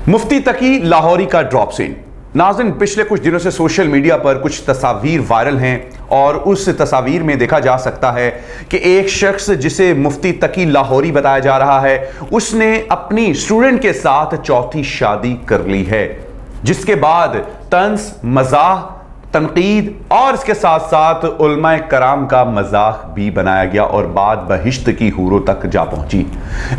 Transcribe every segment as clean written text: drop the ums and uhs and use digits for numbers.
मुफ्ती तकी लाहौरी का drop scene. नाज़रीन, पिछले कुछ दिनों से सोशल मीडिया पर कुछ तस्वीर वायरल हैं और उस तस्वीर में देखा जा सकता है कि एक शख्स जिसे मुफ्ती तकी लाहौरी बताया जा रहा है, उसने अपनी स्टूडेंट के साथ चौथी शादी कर ली है, जिसके बाद तंज, मजाक, तनकीद और इसके साथ साथ उलमाए कराम का मजाक भी बनाया गया और बात बहिश्त की हूरों तक जा पहुंची।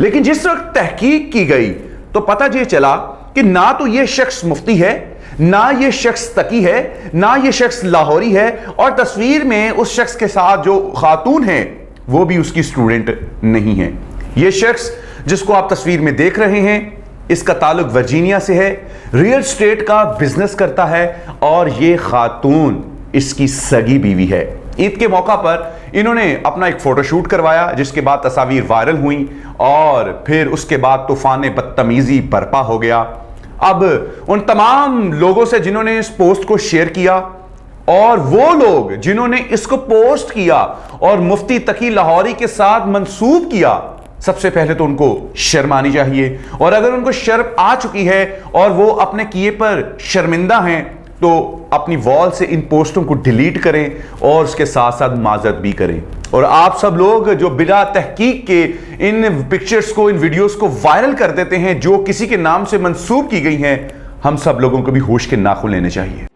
लेकिन जिस वक्त तहकीक की गई तो पता ये चला कि ना तो ये शख्स मुफ्ती है, ना ये शख्स तकी है, ना ये शख्स लाहौरी है, और तस्वीर में उस शख्स के साथ जो खातून है वो भी उसकी स्टूडेंट नहीं है। ये शख्स जिसको आप तस्वीर में देख रहे हैं, इसका ताल्लुक वर्जीनिया से है, रियल एस्टेट का बिजनेस करता है और ये खातून इसकी सगी बीवी है। ईद के मौका पर इन्होंने अपना एक फोटोशूट करवाया, जिसके बाद तस्वीर वायरल हुई और फिर उसके बाद तूफान बदतमीजी बरपा हो गया। अब उन तमाम लोगों से जिन्होंने इस पोस्ट को शेयर किया और वो लोग जिन्होंने इसको पोस्ट किया और मुफ्ती तकी लाहौरी के साथ मंसूब किया, सबसे पहले तो उनको शर्म आनी चाहिए, और अगर उनको शर्म आ चुकी है और वो अपने किए पर शर्मिंदा हैं तो अपनी वॉल से इन पोस्टों को डिलीट करें और उसके साथ साथ माजरत भी करें। और आप सब लोग जो बिना तहकीक के इन पिक्चर्स को, इन वीडियोस को वायरल कर देते हैं जो किसी के नाम से मंसूब की गई हैं, हम सब लोगों को भी होश के नाखून लेने चाहिए।